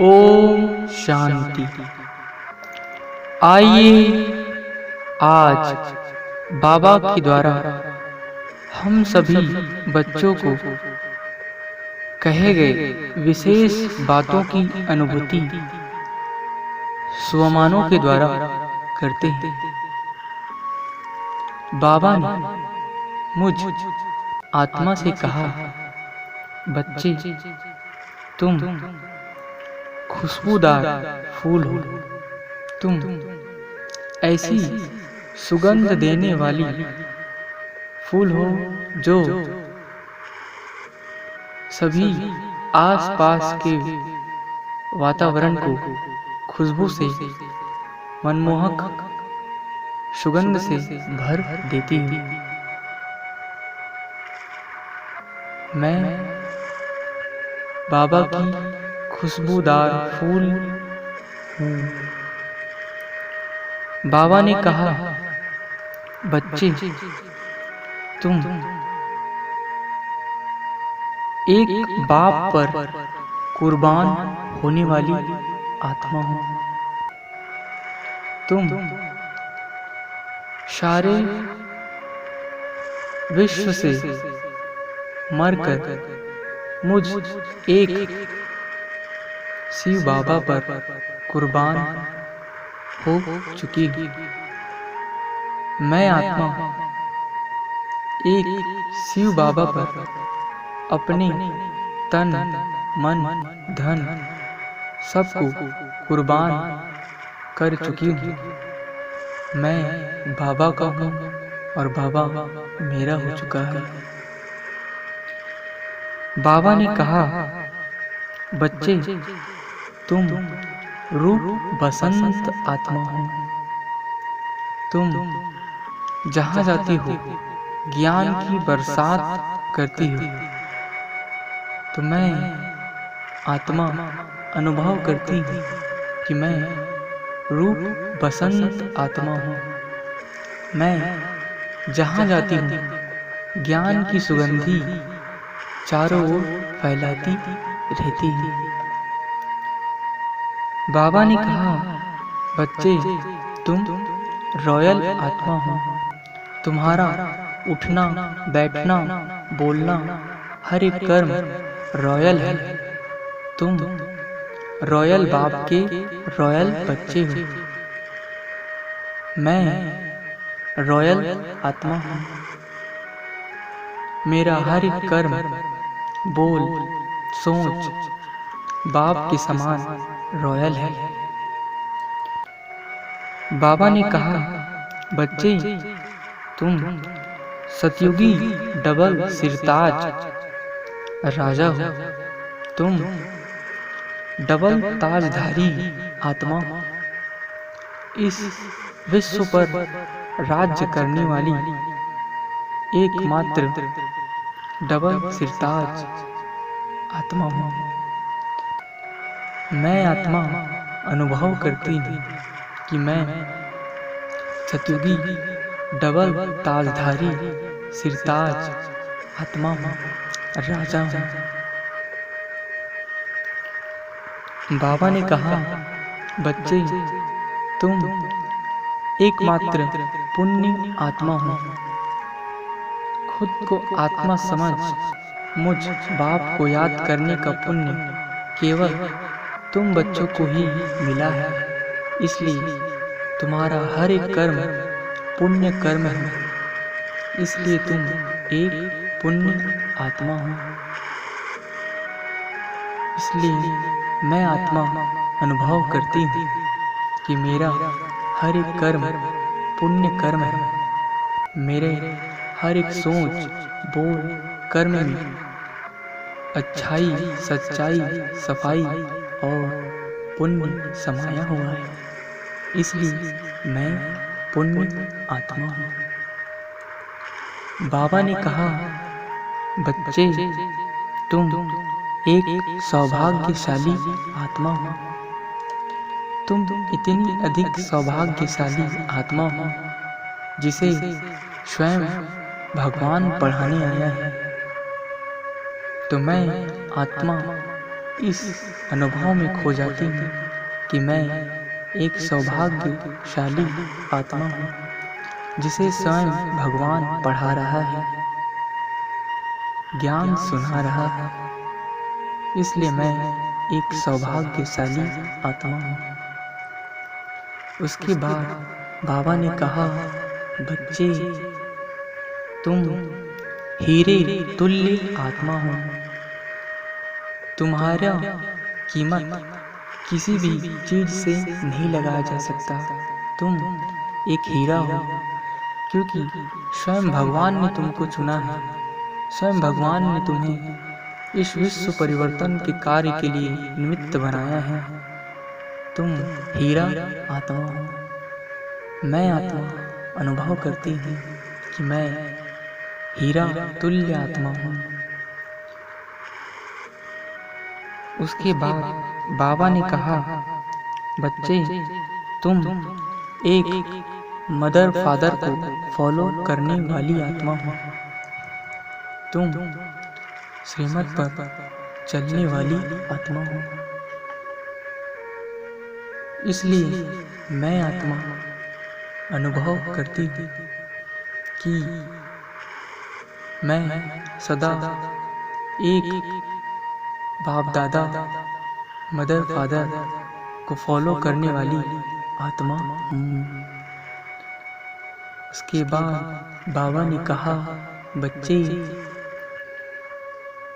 ओम शांति। आइए आज बाबा के द्वारा हम सभी बच्चों को कहे गए विशेष बातों की अनुभूति स्वमानों के द्वारा करते हैं। बाबा ने मुझ आत्मा से कहा, बच्चे तुम खुशबूदार फूल हो, तुम ऐसी सुगंध देने वाली फूल हो जो सभी आसपास के वातावरण को खुशबू से, मनमोहक सुगंध से भर देती है। मैं बाबा की खुशबूदार फूल हूँ। बाबा ने कहा, बच्चे तुम एक बाप पर कुर्बान होने वाली आत्मा हो। तुम सारे विश्व से मरकर मुझ एक शिव बाबा पर कुर्बान हो चुकी हूँ। मैं आत्मा एक शिव बाबा पर अपने तन, मन, धन सबको कुर्बान कर चुकी हूँ। मैं बाबा का हूँ और बाबा मेरा हो चुका है। बाबा ने कहा, बच्चे तुम रूप बसंत आत्मा हो। तुम जहाँ जाती हो ज्ञान की बरसात करती हो। तो मैं आत्मा अनुभव करती हूँ कि मैं रूप बसंत आत्मा हूँ। मैं जहाँ जाती हूँ ज्ञान की सुगंधी चारों ओर फैलाती रहती है। बाबा ने कहा, बच्चे तुम रॉयल आत्मा हो। तुम्हारा उठना, बैठना, बोलना, हर एक कर्म रॉयल है। तुम रॉयल बाप के रॉयल बच्चे हो। मैं रॉयल आत्मा हूँ। मेरा हर एक कर्म, बोल, सोच बाप के समान रॉयल है। बाबा ने कहा, बच्चे तुम सतयुगी डबल सिरताज राजा हो। तुम डबल ताजधारी आत्मा हो। इस विश्व पर राज्य करने वाली एकमात्र डबल सिरताज आत्मा हूँ। मैं आत्मा अनुभव करती हूँ कि मैं सतयुगी डबल ताजधारी सिरताज आत्मा हूँ, राजा हूँ। बाबा ने कहा, बच्चे तुम एकमात्र पुण्य आत्मा हो। खुद को आत्मा समझ मुझ बाप को याद करने का पुण्य केवल तुम बच्चों को ही मिला है। इसलिए तुम्हारा हर एक कर्म पुण्य कर्म है। इसलिए तुम एक पुण्य आत्मा हो। इसलिए मैं आत्मा अनुभव करती हूँ कि मेरा हर एक कर्म पुण्य कर्म है। मेरे हर एक सोच, बोल, कर्म में अच्छाई, सच्चाई, सफाई और पुण्य समाया हुआ है। इसलिए मैं पुण्य आत्मा हूँ। बाबा ने कहा, बच्चे तुम एक सौभाग्यशाली आत्मा हो। तुम इतनी अधिक सौभाग्यशाली आत्मा हो जिसे स्वयं भगवान पढ़ाने आया है। तो मैं आत्मा इस अनुभव में खो जाती हूँ कि मैं एक सौभाग्यशाली आत्मा हूँ जिसे स्वयं भगवान पढ़ा रहा है, ज्ञान सुना रहा है। इसलिए मैं एक सौभाग्यशाली आत्मा हूँ। उसके बाद बाबा ने कहा, बच्चे तुम हीरे तुल्य आत्मा हो। तुम्हारा कीमत किसी भी चीज से नहीं लगाया जा सकता। तुम एक हीरा हो, क्योंकि स्वयं भगवान ने तुमको चुना है। स्वयं भगवान ने तुम्हें इस विश्व परिवर्तन के कार्य के लिए निमित्त बनाया है। तुम हीरा आत्मा हो। मैं आत्मा अनुभव करती हूँ कि मैं हीरा तुल्य आत्मा हूँ। उसके बाद बाबा ने कहा, बच्चे तुम एक मदर फादर को फॉलो करने वाली आत्मा हो। तुम श्रीमत पर चलने वाली आत्मा हो। इसलिए मैं आत्मा अनुभव करती हूँ कि मैं सदा एक बाप दादा मदर फादर को फॉलो करने वाली आत्मा हूँ। उसके बाद बाबा ने कहा, बच्चे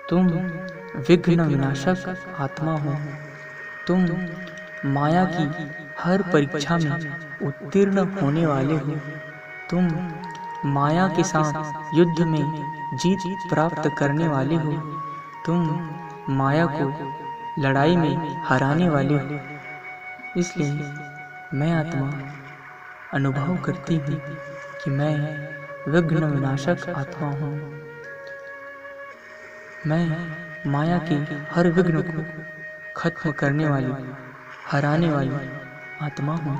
तुम विघ्न विनाशक आत्मा हो। तुम माया की हर परीक्षा में उत्तीर्ण होने वाले हो। तुम माया के साथ युद्ध में जीत प्राप्त करने वाले हो। तुम माया को लड़ाई में हराने वाले हो। इसलिए मैं आत्मा अनुभव करती हूँ कि मैं विघ्न विनाशक आत्मा हूँ। मैं माया के हर विघ्न को खत्म करने वाली, हराने वाली आत्मा हूँ।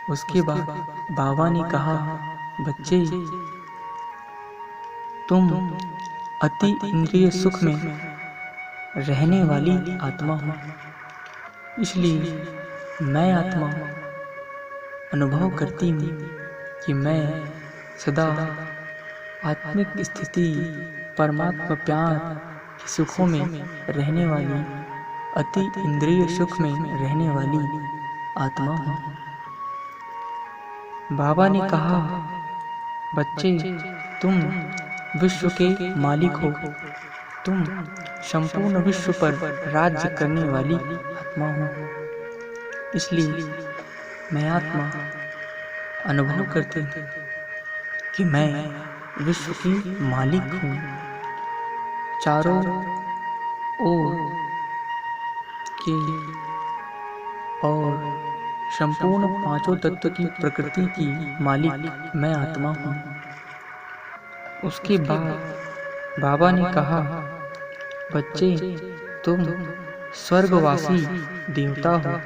उसके बाद बाबा ने कहा, बच्चे तुम अति इंद्रिय सुख में रहने वाली आत्मा हो। इसलिए मैं आत्मा अनुभव करती हूँ कि मैं सदा आत्मिक स्थिति, परमात्मा प्यार के सुखों में रहने वाली, अति इंद्रिय सुख में रहने वाली आत्मा हूँ। बाबा ने कहा, बच्चे तुम विश्व के मालिक हो। तुम संपूर्ण विश्व पर राज्य करने वाली आत्मा हो। इसलिए मैं आत्मा अनुभव करती हूँ कि मैं विश्व की मालिक हूँ। चारों ओर के और संपूर्ण पांचों तत्व की प्रकृति की मालिक मैं आत्मा हूँ। उसके बाद बाबा ने कहा, बच्चे तुम स्वर्गवासी देवता हो।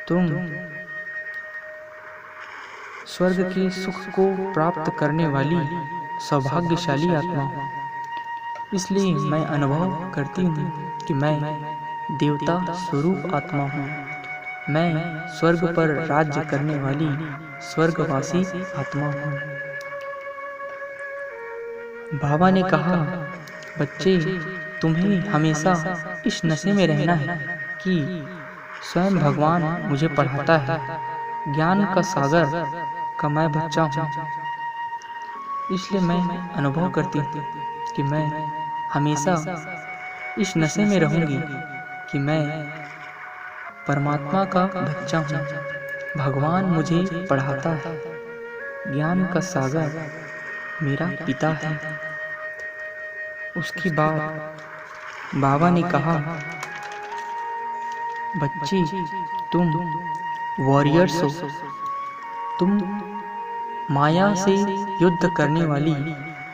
तुम स्वर्ग के सुख को प्राप्त करने वाली सौभाग्यशाली आत्मा हो। इसलिए मैं अनुभव करती हूँ कि मैं देवता स्वरूप आत्मा हूँ। मैं स्वर्ग पर राज्य करने वाली स्वर्गवासी आत्मा हूँ। बाबा ने कहा, बच्चे तुम्हें हमेशा इस नशे में रहना है कि स्वयं भगवान मुझे पढ़ाता है, ज्ञान का सागर का मैं बच्चा हूँ। इसलिए मैं अनुभव करती हूँ कि मैं हमेशा इस नशे में रहूंगी कि मैं परमात्मा का बच्चा हूँ। भगवान मुझे पढ़ाता है, ज्ञान का सागर मेरा पिता है। उसके बाद बाबा ने कहा, बच्चे तुम वॉरियर्स हो। तुम माया से युद्ध करने वाली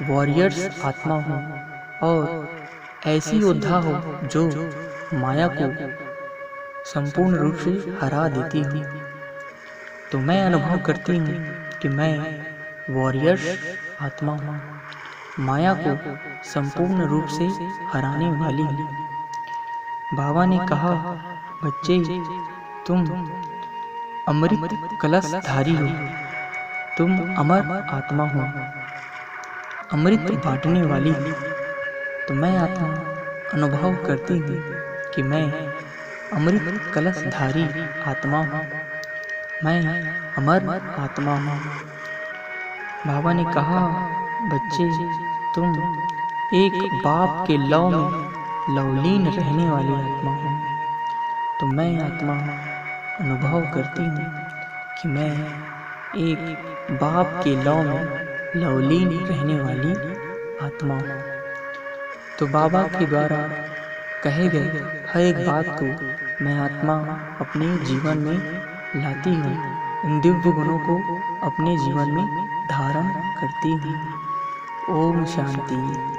वॉरियर्स आत्मा हो और ऐसी योद्धा हो जो माया को संपूर्ण रूप से हरा देती हूँ। तो मैं अनुभव करती हूँ कि मैं वॉरियर्स आत्मा हूँ, माया को संपूर्ण रूप से हराने वाली हूँ। बाबा ने कहा, बच्चे, तुम अमृत कलश धारी हो, तुम अमर आत्मा हो, अमृत बांटने वाली। तो मैं आत्मा अनुभव करती हूँ कि मैं अमृत कलश धारी आत्मा हूँ, मैं अमर आत्मा हूँ। बाबा ने कहा, बच्चे, तुम एक बाप के लौ में लवलीन रहने वाली आत्मा हो। तो मैं आत्मा अनुभव करती हूँ कि मैं एक बाप के लौ में लवलीन रहने वाली आत्मा हूँ। तो बाबा के द्वारा कहे गए हर एक बात को मैं आत्मा अपने जीवन में लाती हूँ, इन दिव्य गुणों को अपने जीवन में धारण करती हूँ। ओम शांति।